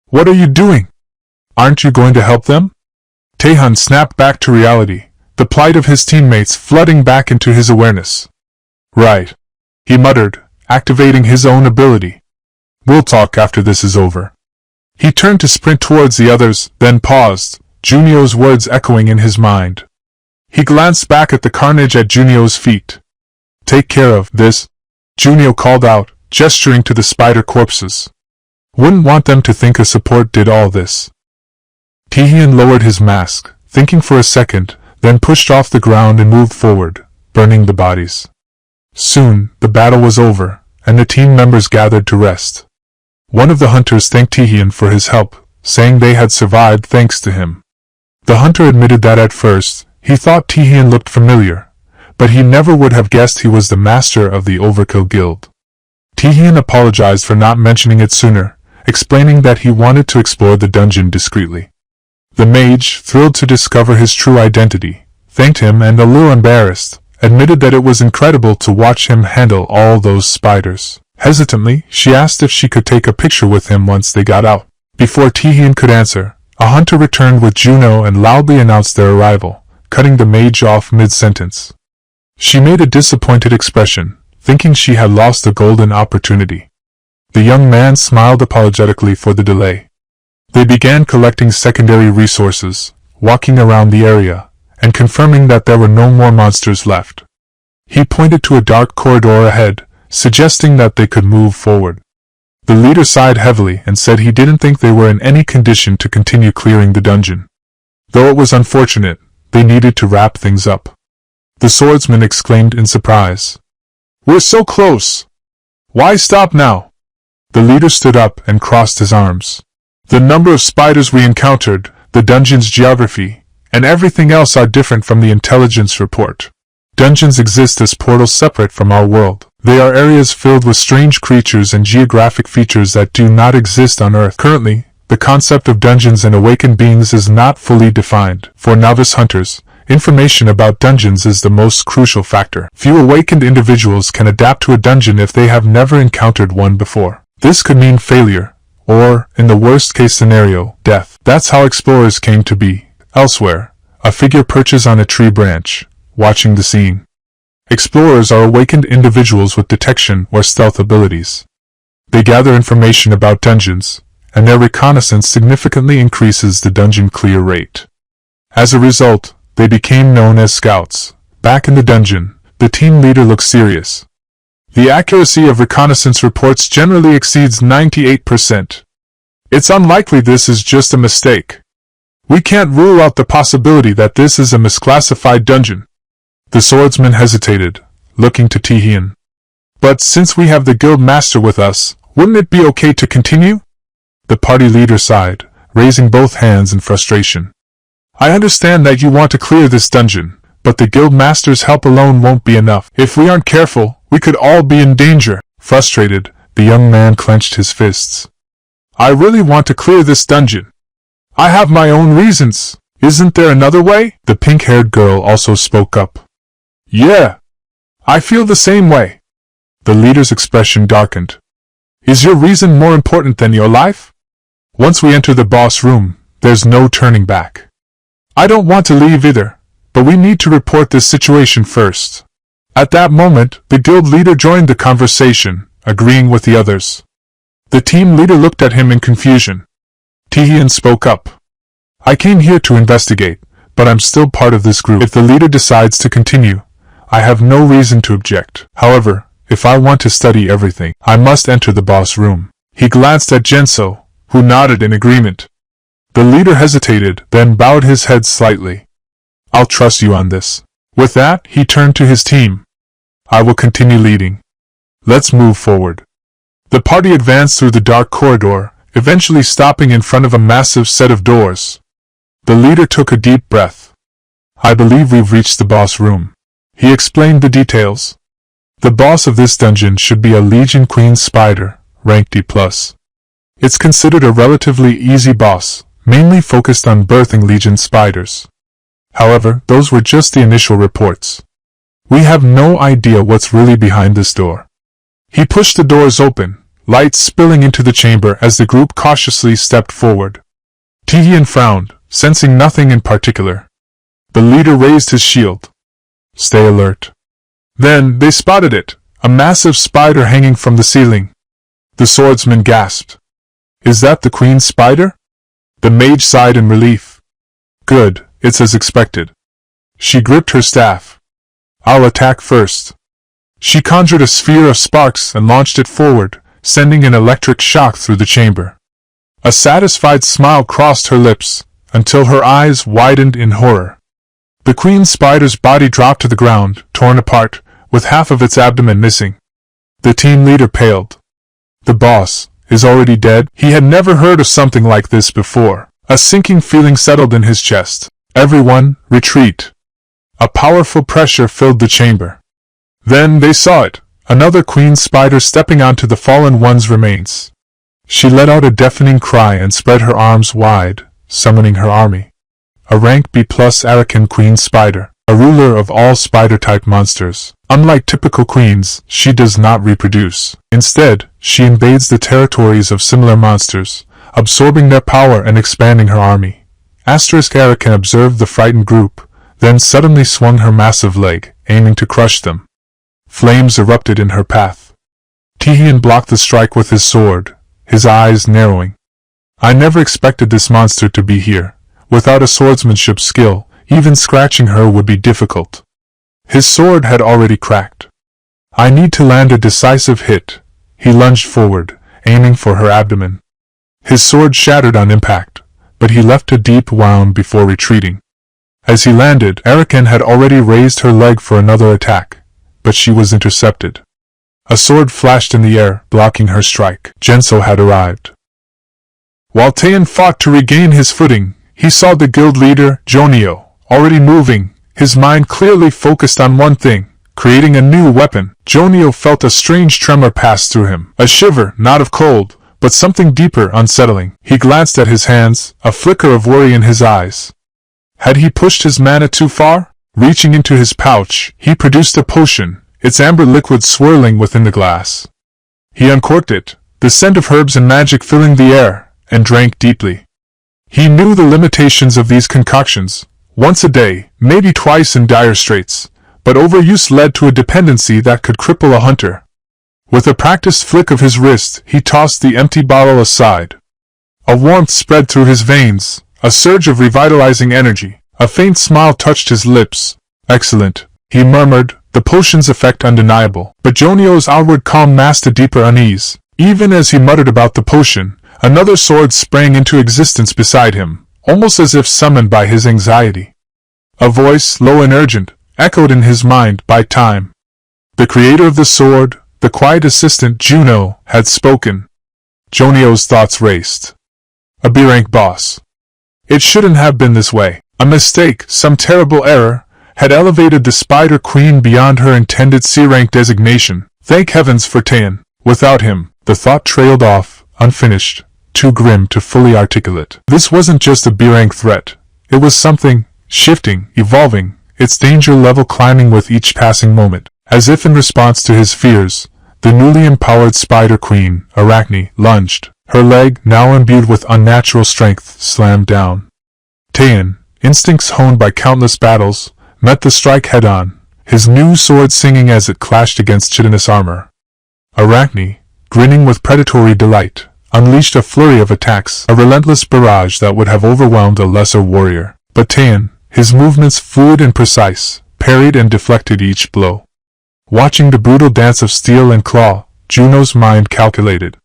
What are you doing? Aren't you going to help them? Taehyun snapped back to reality, the plight of his teammates flooding back into his awareness. Right. He muttered, activating his own ability. We'll talk after this is over. He turned to sprint towards the others, then paused, Junio's words echoing in his mind. He glanced back at the carnage at Junio's feet. Take care of this, Junio called out, gesturing to the spider corpses. Wouldn't want them to think a support did all this. Taehyun lowered his mask, thinking for a second, then pushed off the ground and moved forward, burning the bodies. Soon, the battle was over, and the team members gathered to rest. One of the hunters thanked Taehyun for his help, saying they had survived thanks to him. The hunter admitted that at first, he thought Taehyun looked familiar, but he never would have guessed he was the master of the Overkill Guild. Taehyun apologized for not mentioning it sooner, explaining that he wanted to explore the dungeon discreetly. The mage, thrilled to discover his true identity, thanked him and, a little embarrassed, admitted that it was incredible to watch him handle all those spiders. Hesitantly, she asked if she could take a picture with him once they got out. Before Taehyun could answer, a hunter returned with Juno and loudly announced their arrival, cutting the mage off mid-sentence. She made a disappointed expression, thinking she had lost a golden opportunity. The young man smiled apologetically for the delay. They began collecting secondary resources, walking around the area, and confirming that there were no more monsters left. He pointed to a dark corridor ahead, suggesting that they could move forward. The leader sighed heavily and said he didn't think they were in any condition to continue clearing the dungeon. Though it was unfortunate, they needed to wrap things up. The swordsman exclaimed in surprise. We're so close! Why stop now? The leader stood up and crossed his arms. The number of spiders we encountered, the dungeon's geography, and everything else are different from the intelligence report. Dungeons exist as portals separate from our world. They are areas filled with strange creatures and geographic features that do not exist on Earth. Currently, the concept of dungeons and awakened beings is not fully defined. For novice hunters, information about dungeons is the most crucial factor. Few awakened individuals can adapt to a dungeon if they have never encountered one before. This could mean failure, or, in the worst-case scenario, death. That's how explorers came to be. Elsewhere, a figure perches on a tree branch, watching the scene. Explorers are awakened individuals with detection or stealth abilities. They gather information about dungeons, and their reconnaissance significantly increases the dungeon clear rate. As a result, they became known as scouts. Back in the dungeon, the team leader looked serious. The accuracy of reconnaissance reports generally exceeds 98%. It's unlikely this is just a mistake. We can't rule out the possibility that this is a misclassified dungeon. The swordsman hesitated, looking to Taehyun. But since we have the guild master with us, wouldn't it be okay to continue? The party leader sighed, raising both hands in frustration. I understand that you want to clear this dungeon, but the guild master's help alone won't be enough. If we aren't careful, we could all be in danger. Frustrated, the young man clenched his fists. I really want to clear this dungeon. I have my own reasons. Isn't there another way? The pink-haired girl also spoke up. Yeah. I feel the same way. The leader's expression darkened. Is your reason more important than your life? Once we enter the boss room, there's no turning back. I don't want to leave either, but we need to report this situation first. At that moment, the guild leader joined the conversation, agreeing with the others. The team leader looked at him in confusion. Taehyun spoke up. I came here to investigate, but I'm still part of this group. If the leader decides to continue, I have no reason to object. However, if I want to study everything, I must enter the boss room. He glanced at Genso, who nodded in agreement. The leader hesitated, then bowed his head slightly. I'll trust you on this. With that, he turned to his team. I will continue leading. Let's move forward. The party advanced through the dark corridor, eventually stopping in front of a massive set of doors. The leader took a deep breath. I believe we've reached the boss room. He explained the details. The boss of this dungeon should be a Legion Queen Spider, rank D+. It's considered a relatively easy boss, mainly focused on birthing Legion spiders. However, those were just the initial reports. We have no idea what's really behind this door. He pushed the doors open, light spilling into the chamber as the group cautiously stepped forward. Taehyun frowned, sensing nothing in particular. The leader raised his shield. Stay alert. Then they spotted it, a massive spider hanging from the ceiling. The swordsman gasped. Is that the queen's spider? The mage sighed in relief. Good, it's as expected. She gripped her staff. I'll attack first. She conjured a sphere of sparks and launched it forward, sending an electric shock through the chamber. A satisfied smile crossed her lips, until her eyes widened in horror. The queen spider's body dropped to the ground, torn apart, with half of its abdomen missing. The team leader paled. The boss is already dead? He had never heard of something like this before. A sinking feeling settled in his chest. Everyone, retreat. A powerful pressure filled the chamber. Then they saw it, another queen spider stepping onto the fallen one's remains. She let out a deafening cry and spread her arms wide, summoning her army. A rank B+ Arakan queen spider, a ruler of all spider-type monsters. Unlike typical queens, she does not reproduce. Instead, she invades the territories of similar monsters, absorbing their power and expanding her army. Arakan observed the frightened group, then suddenly swung her massive leg, aiming to crush them. Flames erupted in her path. Taehyun blocked the strike with his sword, his eyes narrowing. I never expected this monster to be here. Without a swordsmanship skill, even scratching her would be difficult. His sword had already cracked. I need to land a decisive hit. He lunged forward, aiming for her abdomen. His sword shattered on impact, but he left a deep wound before retreating. As he landed, Arakan had already raised her leg for another attack, but she was intercepted. A sword flashed in the air, blocking her strike. Genso had arrived. While Taehyun fought to regain his footing, he saw the guild leader, Jonio, already moving, his mind clearly focused on one thing, creating a new weapon. Jonio felt a strange tremor pass through him, a shiver, not of cold, but something deeper, unsettling. He glanced at his hands, a flicker of worry in his eyes. Had he pushed his mana too far? Reaching into his pouch, he produced a potion, its amber liquid swirling within the glass. He uncorked it, the scent of herbs and magic filling the air, and drank deeply. He knew the limitations of these concoctions. Once a day, maybe twice in dire straits, but overuse led to a dependency that could cripple a hunter. With a practiced flick of his wrist, he tossed the empty bottle aside. A warmth spread through his veins, a surge of revitalizing energy. A faint smile touched his lips. Excellent, he murmured, the potion's effect undeniable. But Jonio's outward calm masked a deeper unease. Even as he muttered about the potion, another sword sprang into existence beside him, almost as if summoned by his anxiety. A voice, low and urgent, echoed in his mind. By time. The creator of the sword, the quiet assistant Juno, had spoken. Jonio's thoughts raced. A B-rank boss. It shouldn't have been this way. A mistake, some terrible error, had elevated the Spider Queen beyond her intended C-rank designation. Thank heavens for Taehyun. Without him, the thought trailed off, unfinished, too grim to fully articulate. This wasn't just a B-rank threat. It was something, shifting, evolving, its danger level climbing with each passing moment. As if in response to his fears, the newly empowered Spider Queen, Arachne, lunged. Her leg, now imbued with unnatural strength, slammed down. Taehyun, instincts honed by countless battles, met the strike head-on, his new sword singing as it clashed against chitinous armor. Arachne, grinning with predatory delight, unleashed a flurry of attacks, a relentless barrage that would have overwhelmed a lesser warrior. But Taehyun, his movements fluid and precise, parried and deflected each blow. Watching the brutal dance of steel and claw, Juno's mind calculated.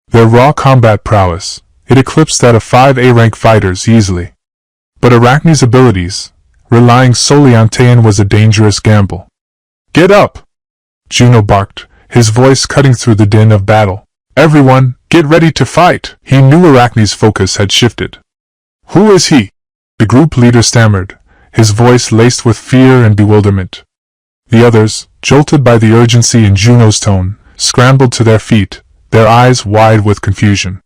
Their raw combat prowess, it eclipsed that of 5 A-rank fighters easily. But Arachne's abilities, relying solely on Taehyun, was a dangerous gamble. Get up! Juno barked, his voice cutting through the din of battle. Everyone, get ready to fight! He knew Arachne's focus had shifted. Who is he? The group leader stammered, his voice laced with fear and bewilderment. The others, jolted by the urgency in Juno's tone, scrambled to their feet, their eyes wide with confusion.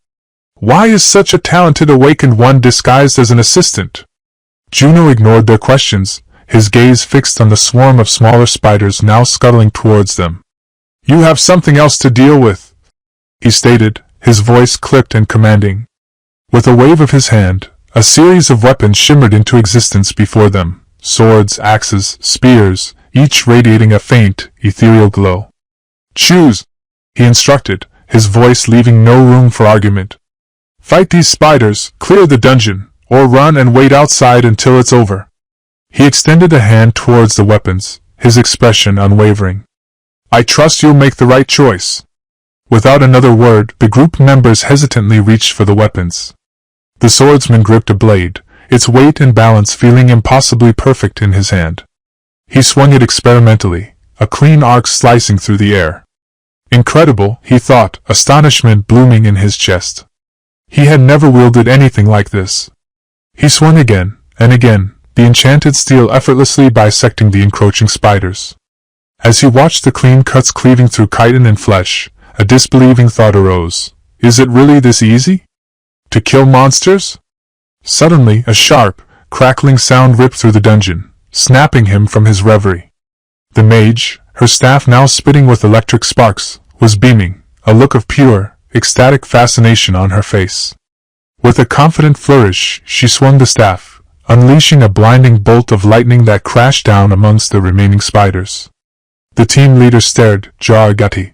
Why is such a talented awakened one disguised as an assistant? Juno ignored their questions, his gaze fixed on the swarm of smaller spiders now scuttling towards them. You have something else to deal with. he stated, his voice clipped and commanding. With a wave of his hand, a series of weapons shimmered into existence before them, swords, axes, spears, each radiating a faint, ethereal glow. Choose, he instructed, his voice leaving no room for argument. Fight these spiders, clear the dungeon, or run and wait outside until it's over. He extended a hand towards the weapons, his expression unwavering. I trust you'll make the right choice. Without another word, the group members hesitantly reached for the weapons. The swordsman gripped a blade, its weight and balance feeling impossibly perfect in his hand. He swung it experimentally, a clean arc slicing through the air. Incredible, he thought, astonishment blooming in his chest. He had never wielded anything like this. He swung again, and again, the enchanted steel effortlessly bisecting the encroaching spiders. As he watched the clean cuts cleaving through chitin and flesh, a disbelieving thought arose. Is it really this easy? To kill monsters? Suddenly, a sharp, crackling sound ripped through the dungeon, snapping him from his reverie. The mage, her staff now spitting with electric sparks, was beaming, a look of pure, ecstatic fascination on her face. With a confident flourish, she swung the staff, unleashing a blinding bolt of lightning that crashed down amongst the remaining spiders. The team leader stared, jaw-agati.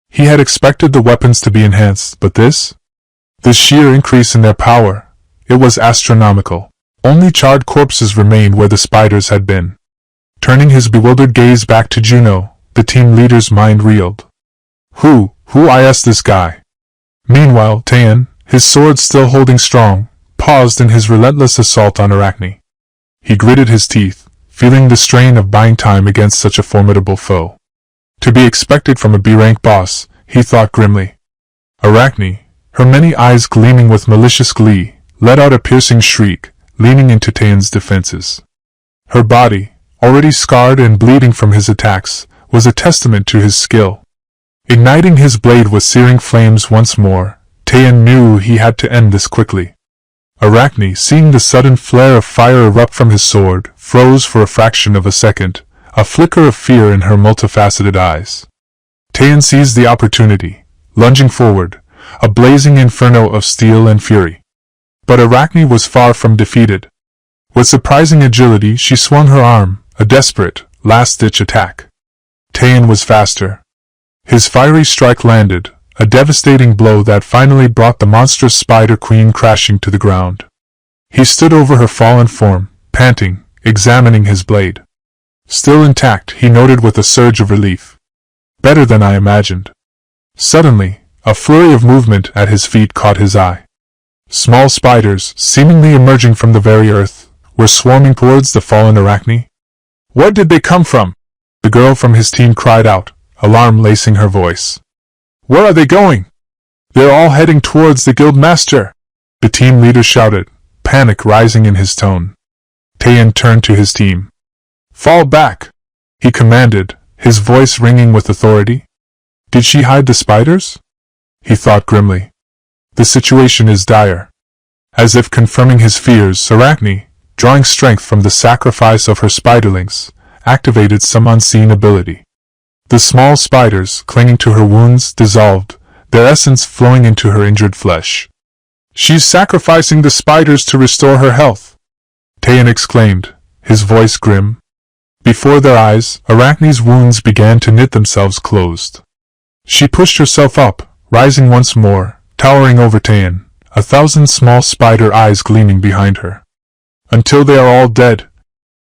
He had expected the weapons to be enhanced, but this? The sheer increase in their power. It was astronomical. Only charred corpses remained where the spiders had been. Turning his bewildered gaze back to Juno, the team leader's mind reeled. Who is this guy? Meanwhile, Taeyeon, his sword still holding strong, paused in his relentless assault on Arachne. He gritted his teeth, feeling the strain of buying time against such a formidable foe. To be expected from a B-rank boss, he thought grimly. Arachne, her many eyes gleaming with malicious glee, let out a piercing shriek, leaning into Taeyeon's defenses. Her body, already scarred and bleeding from his attacks, was a testament to his skill. Igniting his blade with searing flames once more, Taeyeon knew he had to end this quickly. Arachne, seeing the sudden flare of fire erupt from his sword, froze for a fraction of a second, a flicker of fear in her multifaceted eyes. Taeyeon seized the opportunity, lunging forward, a blazing inferno of steel and fury. But Arachne was far from defeated. With surprising agility she swung her arm, a desperate, last-ditch attack. Taeyeon was faster. His fiery strike landed, a devastating blow that finally brought the monstrous Spider Queen crashing to the ground. He stood over her fallen form, panting, examining his blade. Still intact, he noted with a surge of relief. Better than I imagined. Suddenly, a flurry of movement at his feet caught his eye. Small spiders, seemingly emerging from the very earth, were swarming towards the fallen Arachne. Where did they come from? The girl from his team cried out, alarm lacing her voice. Where are they going? They're all heading towards the guild master, the team leader shouted, panic rising in his tone. Taeyeon turned to his team. Fall back, he commanded, his voice ringing with authority. Did she hide the spiders? He thought grimly. The situation is dire. As if confirming his fears, Arachne, drawing strength from the sacrifice of her spiderlings, activated some unseen ability. The small spiders, clinging to her wounds, dissolved, their essence flowing into her injured flesh. She's sacrificing the spiders to restore her health, Taeyeon exclaimed, his voice grim. Before their eyes, Arachne's wounds began to knit themselves closed. She pushed herself up, rising once more, towering over Taeyeon, 1,000 small spider eyes gleaming behind her. Until they are all dead,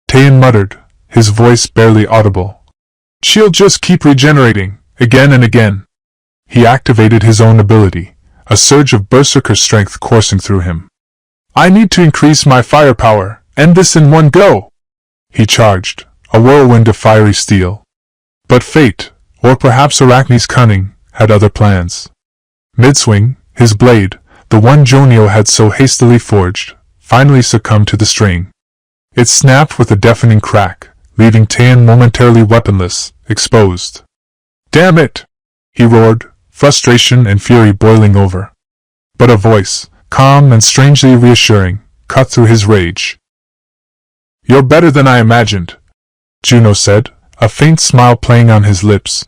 Taeyeon muttered, his voice barely audible. She'll just keep regenerating, again and again. He activated his own ability, a surge of berserker strength coursing through him. I need to increase my firepower, end this in one go! He charged, a whirlwind of fiery steel. But fate, or perhaps Arachne's cunning, had other plans. Mid-swing, his blade, the one Jonio had so hastily forged, finally succumbed to the strain. It snapped with a deafening crack, leaving Taeyeon momentarily weaponless, exposed. Damn it! He roared, frustration and fury boiling over. But a voice, calm and strangely reassuring, cut through his rage. You're better than I imagined, Juno said, a faint smile playing on his lips.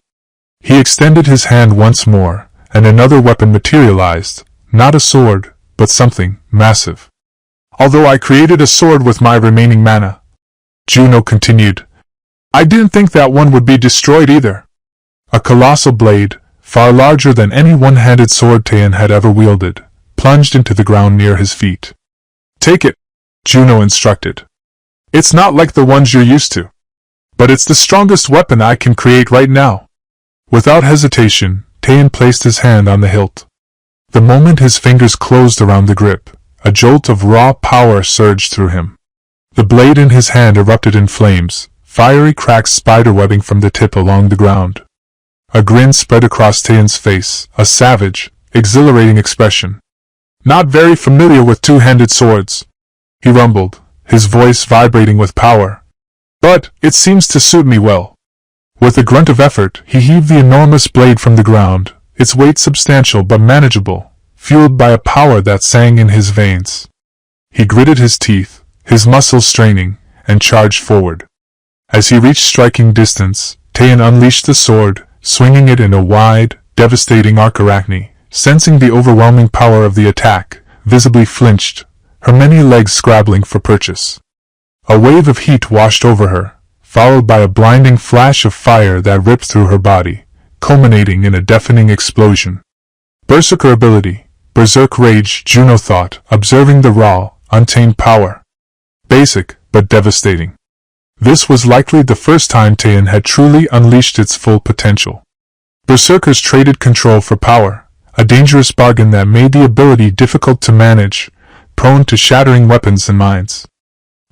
He extended his hand once more, and another weapon materialized, not a sword, but something massive. Although I created a sword with my remaining mana, Juno continued, I didn't think that one would be destroyed either. A colossal blade, far larger than any one-handed sword Taein had ever wielded, plunged into the ground near his feet. Take it, Juno instructed. It's not like the ones you're used to, but it's the strongest weapon I can create right now. Without hesitation, Taein placed his hand on the hilt. The moment his fingers closed around the grip, a jolt of raw power surged through him. The blade in his hand erupted in flames, fiery cracks spiderwebbing from the tip along the ground. A grin spread across Taein's face, a savage, exhilarating expression. Not very familiar with two-handed swords, he rumbled, his voice vibrating with power. But it seems to suit me well. With a grunt of effort, he heaved the enormous blade from the ground, its weight substantial but manageable, fueled by a power that sang in his veins. He gritted his teeth, his muscles straining, and charged forward. As he reached striking distance, Taein unleashed the sword, swinging it in a wide, devastating arc. Arachne, sensing the overwhelming power of the attack, visibly flinched, her many legs scrabbling for purchase. A wave of heat washed over her, followed by a blinding flash of fire that ripped through her body, culminating in a deafening explosion. Berserker ability, Berserk Rage, Juno thought, observing the raw, untamed power. Basic, but devastating. This was likely the first time Taein had truly unleashed its full potential. Berserkers traded control for power, a dangerous bargain that made the ability difficult to manage, prone to shattering weapons and minds.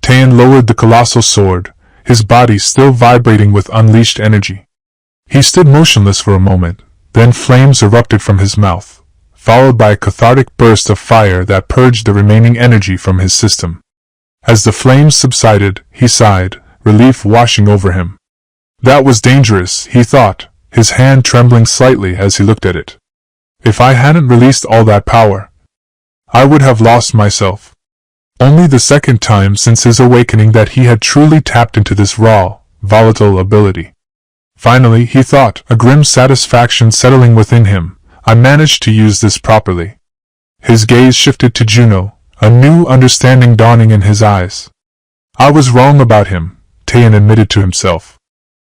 Taein lowered the colossal sword, his body still vibrating with unleashed energy. He stood motionless for a moment, then flames erupted from his mouth, followed by a cathartic burst of fire that purged the remaining energy from his system. As the flames subsided, he sighed, relief washing over him. That was dangerous, he thought, his hand trembling slightly as he looked at it. If I hadn't released all that power, I would have lost myself. Only the second time since his awakening that he had truly tapped into this raw, volatile ability. Finally, he thought, a grim satisfaction settling within him, I managed to use this properly. His gaze shifted to Juno, a new understanding dawning in his eyes. I was wrong about him, Taein admitted to himself.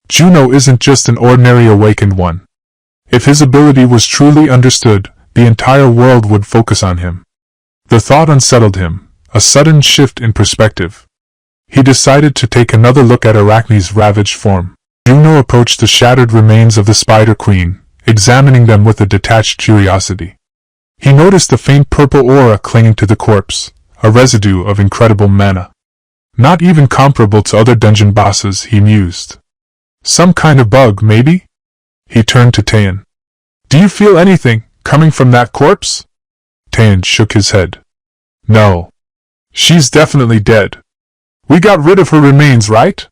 Juno isn't just an ordinary awakened one. If his ability was truly understood, the entire world would focus on him. The thought unsettled him, a sudden shift in perspective. He decided to take another look at Arachne's ravaged form. Juno approached the shattered remains of the Spider Queen, examining them with a detached curiosity. He noticed a faint purple aura clinging to the corpse, a residue of incredible mana. Not even comparable to other dungeon bosses, he mused. Some kind of bug, maybe? He turned to Taein. Do you feel anything coming from that corpse? Taein shook his head. No. She's definitely dead. We got rid of her remains, right?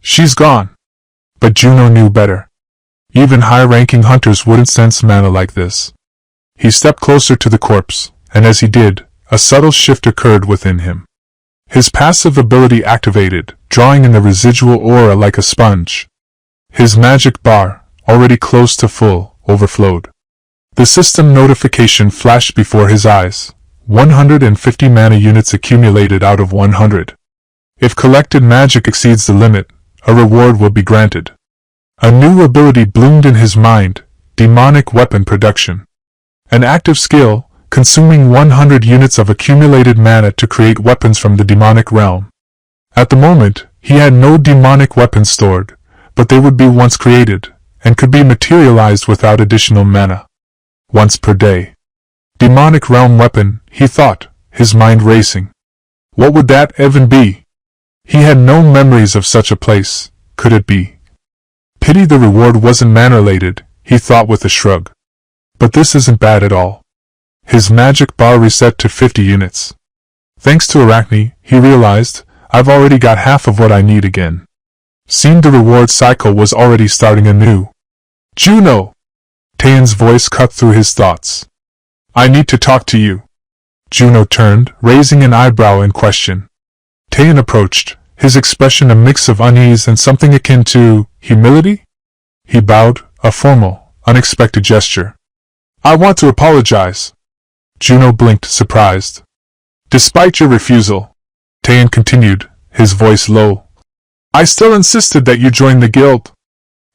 She's gone. But Juno knew better. Even high-ranking hunters wouldn't sense mana like this. He stepped closer to the corpse, and as he did, a subtle shift occurred within him. His passive ability activated, drawing in the residual aura like a sponge. His magic bar, already close to full, overflowed. The system notification flashed before his eyes. 150 mana units accumulated out of 100. If collected magic exceeds the limit, a reward will be granted. A new ability bloomed in his mind, demonic weapon production. An active skill, consuming 100 units of accumulated mana to create weapons from the demonic realm. At the moment, he had no demonic weapons stored, but they would be once created, and could be materialized without additional mana. Once per day. Demonic realm weapon, he thought, his mind racing. What would that even be? He had no memories of such a place, could it be? Pity the reward wasn't mana-related, he thought with a shrug. But this isn't bad at all. His magic bar reset to 50 units. Thanks to Arachne, he realized, I've already got half of what I need again. Seemed the reward cycle was already starting anew. Juno! Taein's voice cut through his thoughts. I need to talk to you. Juno turned, raising an eyebrow in question. Taein approached, his expression a mix of unease and something akin to humility? He bowed, a formal, unexpected gesture. I want to apologize. Juno blinked, surprised. Despite your refusal, Taein continued, his voice low, I still insisted that you join the guild.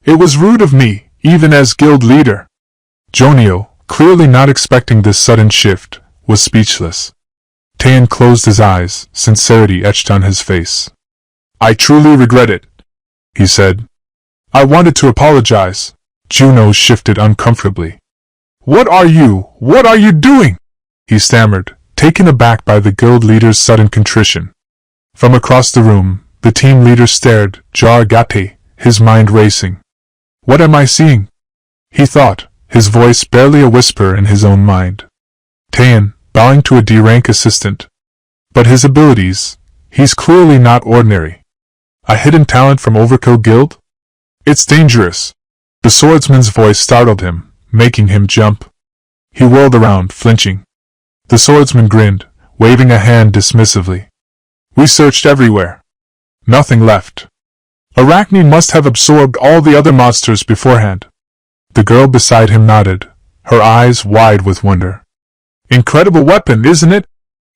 It was rude of me, even as guild leader. Jonio, clearly not expecting this sudden shift, was speechless. Taein closed his eyes, sincerity etched on his face. I truly regret it, he said. I wanted to apologize. Juno shifted uncomfortably. What are you doing? He stammered, taken aback by the guild leader's sudden contrition. From across the room, the team leader stared, jaw agape, his mind racing. What am I seeing? He thought, his voice barely a whisper in his own mind. Taein, bowing to a D-rank assistant. But his abilities, he's clearly not ordinary. A hidden talent from Overkill Guild? It's dangerous. The swordsman's voice startled him, making him jump. He whirled around, flinching. The swordsman grinned, waving a hand dismissively. We searched everywhere. Nothing left. Arachne must have absorbed all the other monsters beforehand. The girl beside him nodded, her eyes wide with wonder. Incredible weapon, isn't it?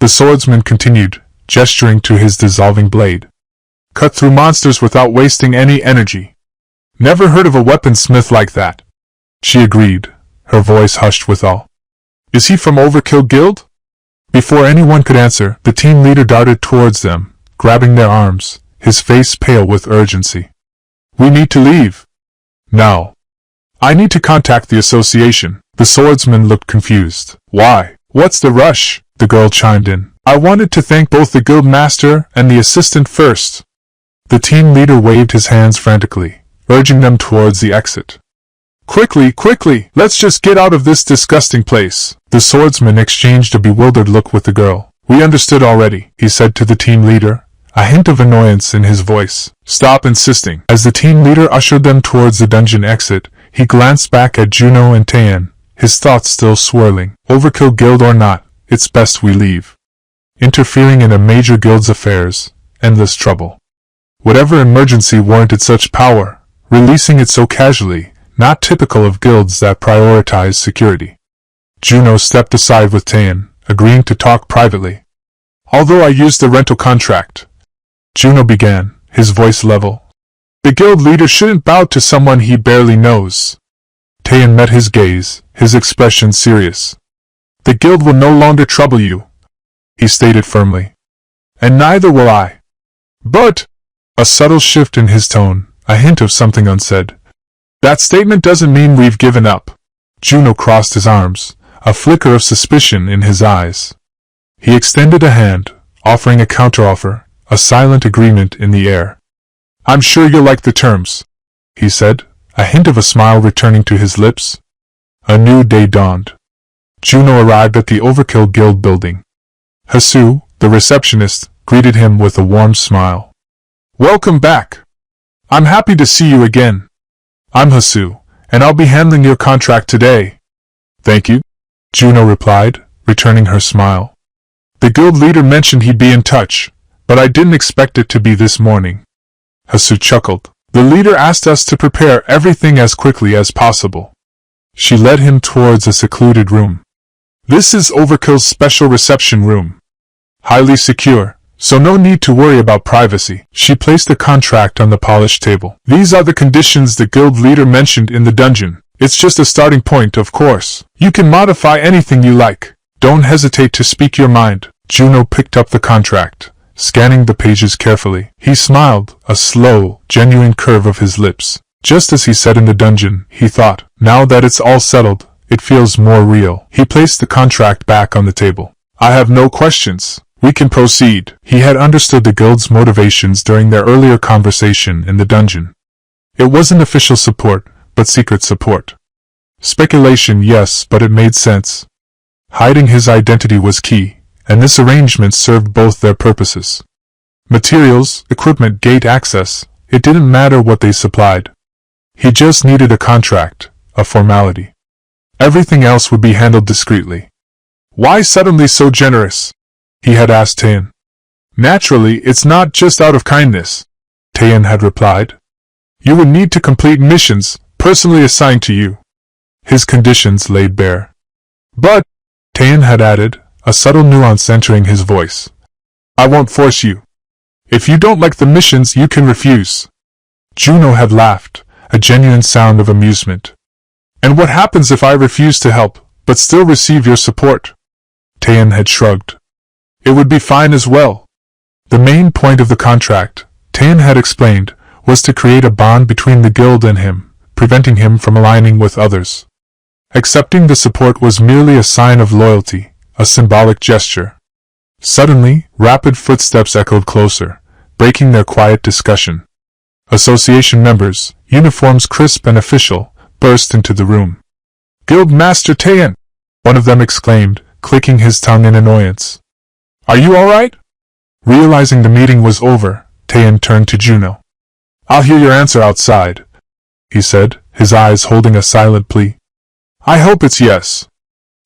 The swordsman continued, gesturing to his dissolving blade. Cut through monsters without wasting any energy. Never heard of a weaponsmith like that. She agreed, her voice hushed with awe. Is he from Overkill Guild? Before anyone could answer, the team leader darted towards them, grabbing their arms, his face pale with urgency. We need to leave. Now. I need to contact the association. The swordsman looked confused. Why? What's the rush? The girl chimed in. I wanted to thank both the guild master and the assistant first. The team leader waved his hands frantically, urging them towards the exit. Quickly, let's just get out of this disgusting place. The swordsman exchanged a bewildered look with the girl. We understood already, he said to the team leader, a hint of annoyance in his voice. Stop insisting. As the team leader ushered them towards the dungeon exit, he glanced back at Juno and Taein, his thoughts still swirling. Overkill Guild or not, it's best we leave. Interfering in a major guild's affairs, endless trouble. Whatever emergency warranted such power, releasing it so casually, not typical of guilds that prioritize security. Juno stepped aside with Taein, agreeing to talk privately. Although I used the rental contract, Juno began, his voice level. The guild leader shouldn't bow to someone he barely knows. Taein met his gaze, his expression serious. The guild will no longer trouble you, he stated firmly. And neither will I. But, a subtle shift in his tone, a hint of something unsaid. That statement doesn't mean we've given up. Juno crossed his arms, a flicker of suspicion in his eyes. He extended a hand, offering a counteroffer, a silent agreement in the air. I'm sure you'll like the terms, he said, a hint of a smile returning to his lips. A new day dawned. Juno arrived at the Overkill Guild building. Hasu, the receptionist, greeted him with a warm smile. Welcome back. I'm happy to see you again. I'm Hasu, and I'll be handling your contract today. Thank you, Juno replied, returning her smile. The guild leader mentioned he'd be in touch, but I didn't expect it to be this morning. Hasu chuckled. The leader asked us to prepare everything as quickly as possible. She led him towards a secluded room. This is Overkill's special reception room. Highly secure, so no need to worry about privacy. She placed the contract on the polished table. These are the conditions the guild leader mentioned in the dungeon. It's just a starting point, of course. You can modify anything you like. Don't hesitate to speak your mind. Juno picked up the contract, scanning the pages carefully. He smiled, a slow, genuine curve of his lips. Just as he said in the dungeon, he thought, now that it's all settled, it feels more real. He placed the contract back on the table. I have no questions. We can proceed. He had understood the guild's motivations during their earlier conversation in the dungeon. It wasn't official support, but secret support. Speculation, yes, but it made sense. Hiding his identity was key, and this arrangement served both their purposes. Materials, equipment, gate access, it didn't matter what they supplied. He just needed a contract, a formality. Everything else would be handled discreetly. Why suddenly so generous? He had asked Taein. Naturally, it's not just out of kindness, Taein had replied. You would need to complete missions, personally assigned to you. His conditions laid bare. But, Taein had added, a subtle nuance entering his voice. I won't force you. If you don't like the missions, you can refuse. Juno had laughed, a genuine sound of amusement. And what happens if I refuse to help, but still receive your support? Taein had shrugged. It would be fine as well. The main point of the contract, Taein had explained, was to create a bond between the guild and him, preventing him from aligning with others. Accepting the support was merely a sign of loyalty, a symbolic gesture. Suddenly, rapid footsteps echoed closer, breaking their quiet discussion. Association members, uniforms crisp and official, burst into the room. Guild Master Taein! One of them exclaimed, clicking his tongue in annoyance. Are you alright? Realizing the meeting was over, Taein turned to Juno. I'll hear your answer outside, he said, his eyes holding a silent plea. I hope it's yes.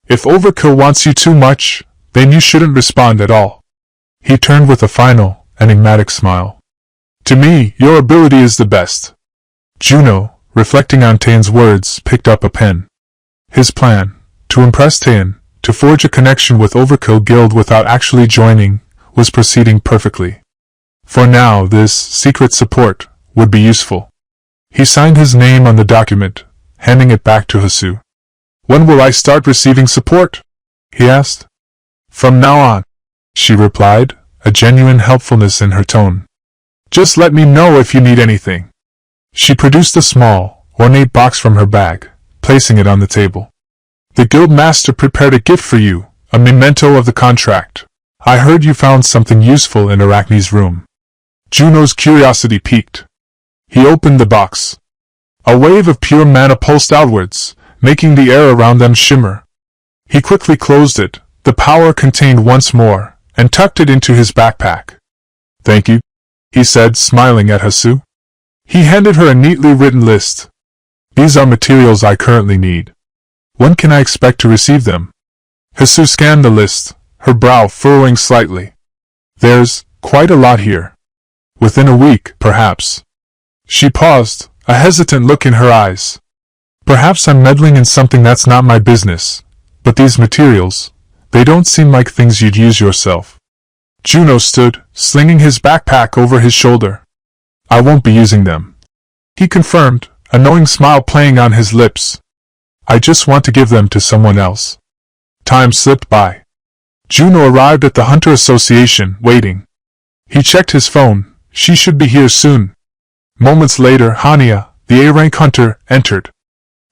If Overkill wants you too much, then you shouldn't respond at all. He turned with a final, enigmatic smile. To me, your ability is the best. Juno, reflecting on Taein's words, picked up a pen. His plan, to impress Taein, to forge a connection with Overkill Guild without actually joining, was proceeding perfectly. For now, this secret support would be useful. He signed his name on the document, handing it back to Hasu. When will I start receiving support? He asked. From now on, she replied, a genuine helpfulness in her tone. Just let me know if you need anything. She produced a small, ornate box from her bag, placing it on the table. The guild master prepared a gift for you, a memento of the contract. I heard you found something useful in Arachne's room. Juno's curiosity piqued. He opened the box. A wave of pure mana pulsed outwards, making the air around them shimmer. He quickly closed it, the power contained once more, and tucked it into his backpack. Thank you, he said, smiling at Hasu. He handed her a neatly written list. These are materials I currently need. When can I expect to receive them? Hasu scanned the list, her brow furrowing slightly. There's quite a lot here. Within a week, perhaps. She paused, a hesitant look in her eyes. Perhaps I'm meddling in something that's not my business, but these materials, they don't seem like things you'd use yourself. Juno stood, slinging his backpack over his shoulder. I won't be using them, he confirmed, a knowing smile playing on his lips. I just want to give them to someone else. Time slipped by. Juno arrived at the Hunter Association, waiting. He checked his phone. She should be here soon. Moments later, Hania, the A-rank hunter, entered.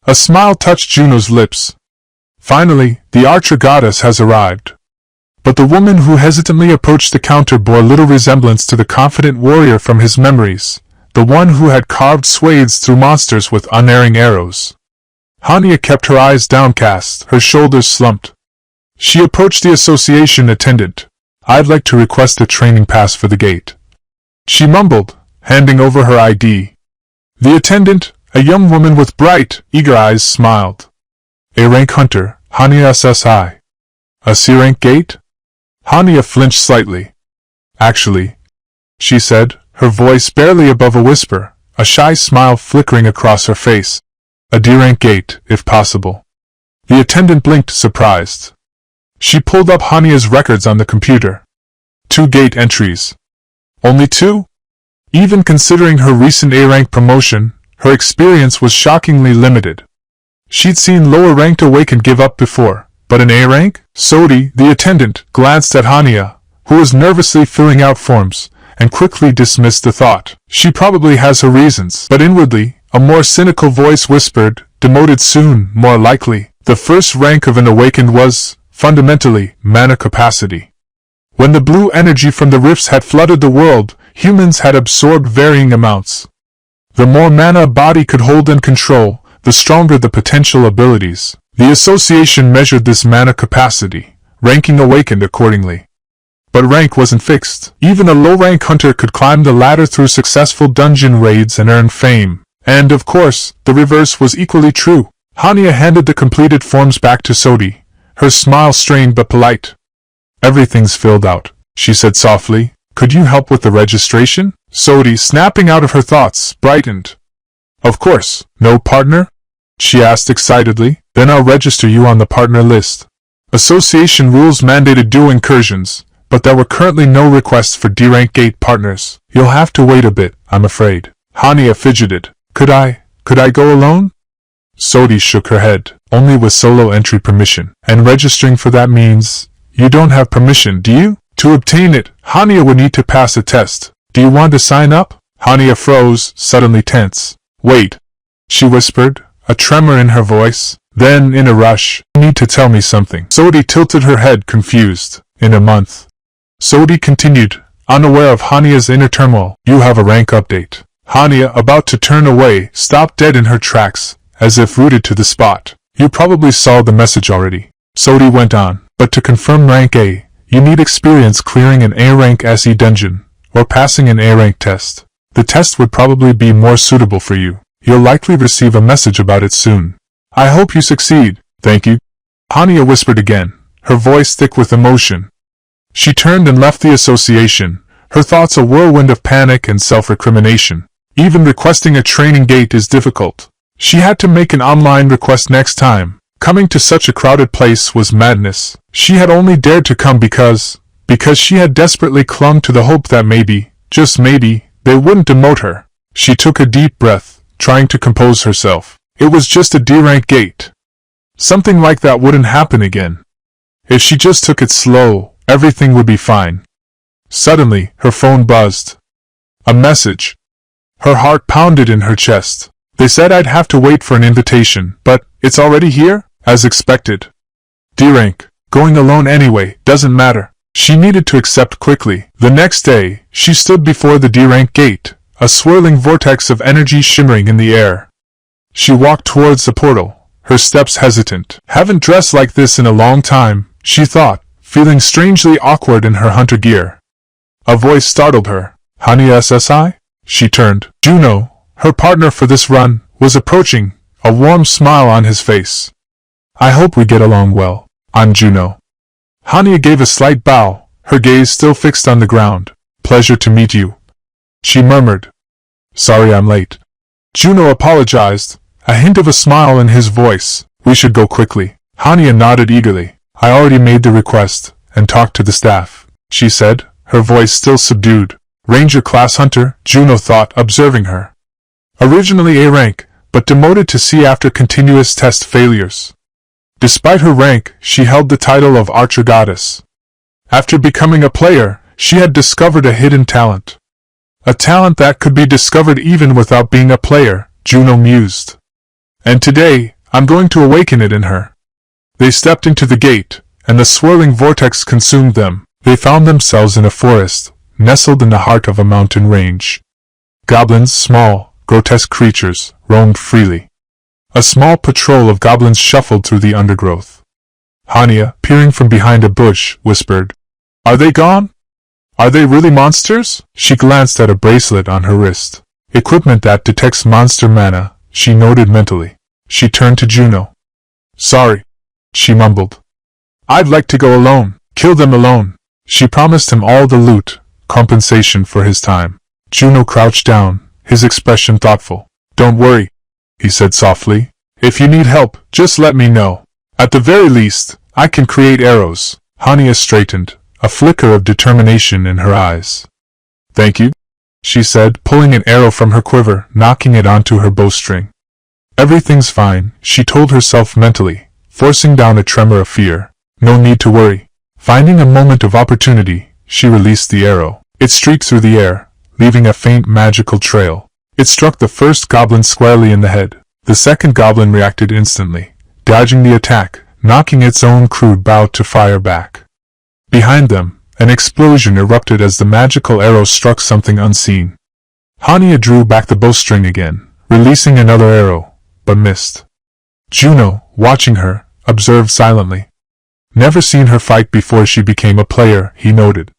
A smile touched Juno's lips. Finally, the archer goddess has arrived. But the woman who hesitantly approached the counter bore little resemblance to the confident warrior from his memories, the one who had carved swathes through monsters with unerring arrows. Hania kept her eyes downcast, her shoulders slumped. She approached the association attendant. I'd like to request a training pass for the gate. She mumbled, handing over her ID. The attendant, a young woman with bright, eager eyes, smiled. A-rank hunter, Hania SSI. A C-rank gate? Hania flinched slightly. Actually, she said, her voice barely above a whisper, a shy smile flickering across her face. A D-rank gate, if possible. The attendant blinked, surprised. She pulled up Hania's records on the computer. 2 gate entries. Only 2? Even considering her recent A-rank promotion, her experience was shockingly limited. She'd seen lower-ranked Awakened give up before, but an A-rank? Sodi, the attendant, glanced at Hania, who was nervously filling out forms, and quickly dismissed the thought. She probably has her reasons, but inwardly, a more cynical voice whispered, demoted soon, more likely. The first rank of an Awakened was, fundamentally, mana capacity. When the blue energy from the rifts had flooded the world, humans had absorbed varying amounts. The more mana a body could hold and control, the stronger the potential abilities. The association measured this mana capacity, ranking Awakened accordingly. But rank wasn't fixed. Even a low-rank hunter could climb the ladder through successful dungeon raids and earn fame. And, of course, the reverse was equally true. Hania handed the completed forms back to Sodi, her smile strained but polite. Everything's filled out, she said softly. Could you help with the registration? Sodi, snapping out of her thoughts, brightened. Of course. No partner? She asked excitedly. Then I'll register you on the partner list. Association rules mandated dual incursions, but there were currently no requests for D-rank gate partners. You'll have to wait a bit, I'm afraid. Hania fidgeted. Could I go alone? Sodi shook her head. Only with solo entry permission. And registering for that means you don't have permission, do you? To obtain it, Hania would need to pass a test. Do you want to sign up? Hania froze, suddenly tense. Wait, she whispered, a tremor in her voice. Then, in a rush, you need to tell me something. Sodi tilted her head, confused. In a month. Sodi continued, unaware of Hania's inner turmoil. You have a rank update. Hania, about to turn away, stopped dead in her tracks, as if rooted to the spot. You probably saw the message already. Sodi went on, but to confirm rank A, you need experience clearing an A-rank SE dungeon, or passing an A-rank test. The test would probably be more suitable for you. You'll likely receive a message about it soon. I hope you succeed. Thank you. Hania whispered again, her voice thick with emotion. She turned and left the association, her thoughts a whirlwind of panic and self-recrimination. Even requesting a training gate is difficult. She had to make an online request next time. Coming to such a crowded place was madness. She had only dared to come because she had desperately clung to the hope that maybe, just maybe, they wouldn't demote her. She took a deep breath, trying to compose herself. It was just a D-rank gate. Something like that wouldn't happen again. If she just took it slow, everything would be fine. Suddenly, her phone buzzed. A message. Her heart pounded in her chest. They said I'd have to wait for an invitation, but it's already here? As expected. D-rank. Going alone anyway, doesn't matter. She needed to accept quickly. The next day, she stood before the D-rank gate, a swirling vortex of energy shimmering in the air. She walked towards the portal, her steps hesitant. Haven't dressed like this in a long time, she thought, feeling strangely awkward in her hunter gear. A voice startled her. Hania SSI? She turned. Juno, her partner for this run, was approaching, a warm smile on his face. I hope we get along well. I'm Juno. Hania gave a slight bow, her gaze still fixed on the ground. Pleasure to meet you. She murmured. Sorry I'm late. Juno apologized, a hint of a smile in his voice. We should go quickly. Hania nodded eagerly. I already made the request, and talked to the staff, she said, her voice still subdued. Ranger class hunter, Juno thought, observing her. Originally A rank, but demoted to C after continuous test failures. Despite her rank, she held the title of Archer Goddess. After becoming a player, she had discovered a hidden talent. A talent that could be discovered even without being a player, Juno mused. And today, I'm going to awaken it in her. They stepped into the gate, and the swirling vortex consumed them. They found themselves in a forest, nestled in the heart of a mountain range. Goblins, small, grotesque creatures, roamed freely. A small patrol of goblins shuffled through the undergrowth. Hania, peering from behind a bush, whispered, Are they gone? Are they really monsters? She glanced at a bracelet on her wrist. Equipment that detects monster mana, she noted mentally. She turned to Juno. Sorry, she mumbled. I'd like to go alone. Kill them alone. She promised him all the loot, compensation for his time. Juno crouched down, his expression thoughtful. Don't worry, he said softly. If you need help, just let me know. At the very least, I can create arrows. Hania straightened, a flicker of determination in her eyes. Thank you, she said, pulling an arrow from her quiver, knocking it onto her bowstring. Everything's fine, she told herself mentally, forcing down a tremor of fear. No need to worry. Finding a moment of opportunity, she released the arrow. It streaked through the air, leaving a faint magical trail. It struck the first goblin squarely in the head. The second goblin reacted instantly, dodging the attack, knocking its own crude bow to fire back. Behind them, an explosion erupted as the magical arrow struck something unseen. Hania drew back the bowstring again, releasing another arrow, but missed. Juno, watching her, observed silently. Never seen her fight before she became a player, he noted.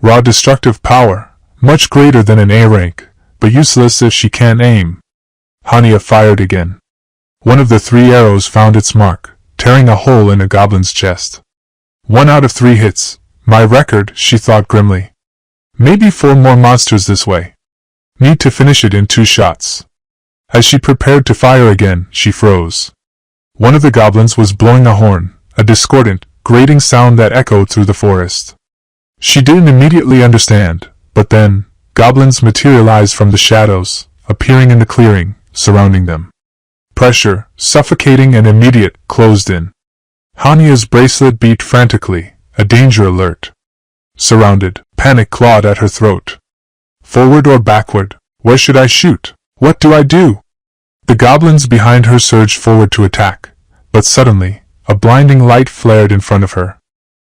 Raw destructive power, much greater than an A rank, but useless if she can't aim. Hania fired again. One of the 3 arrows found its mark, tearing a hole in a goblin's chest. 1 out of 3 hits, my record, she thought grimly. Maybe 4 more monsters this way. Need to finish it in 2 shots. As she prepared to fire again, she froze. One of the goblins was blowing a horn, a discordant, grating sound that echoed through the forest. She didn't immediately understand, but then, goblins materialized from the shadows, appearing in the clearing, surrounding them. Pressure, suffocating and immediate, closed in. Hanya's bracelet beat frantically, a danger alert. Surrounded, panic clawed at her throat. Forward or backward? Where should I shoot? What do I do? The goblins behind her surged forward to attack, but suddenly, a blinding light flared in front of her.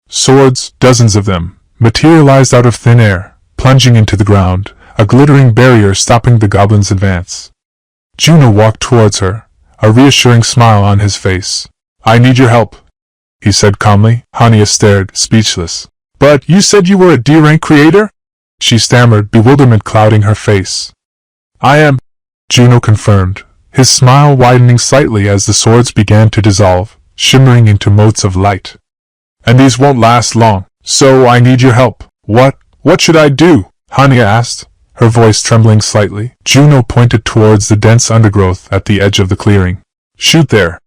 Swords, dozens of them, materialized out of thin air, plunging into the ground, a glittering barrier stopping the goblins' advance. Juno walked towards her, a reassuring smile on his face. I need your help, he said calmly. Hania stared, speechless. But you said you were a D-rank creator? She stammered, bewilderment clouding her face. I am, Juno confirmed, his smile widening slightly as the swords began to dissolve, shimmering into motes of light. And these won't last long, so I need your help. What should I do? Hania asked, her voice trembling slightly. Juno pointed towards the dense undergrowth at the edge of the clearing. Shoot there,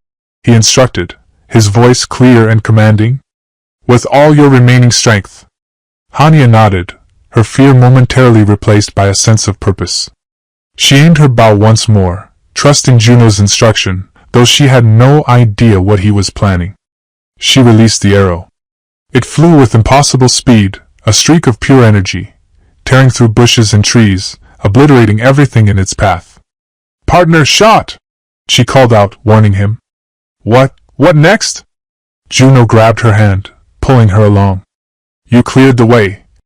he instructed, his voice clear and commanding. With all your remaining strength. Hania nodded, her fear momentarily replaced by a sense of purpose. She aimed her bow once more, trusting Juno's instruction, though she had no idea what he was planning. She released the arrow. It flew with impossible speed, a streak of pure energy, tearing through bushes and trees, obliterating everything in its path. Partner shot! She called out, warning him. What next? Juno grabbed her hand, pulling her along. You cleared the way,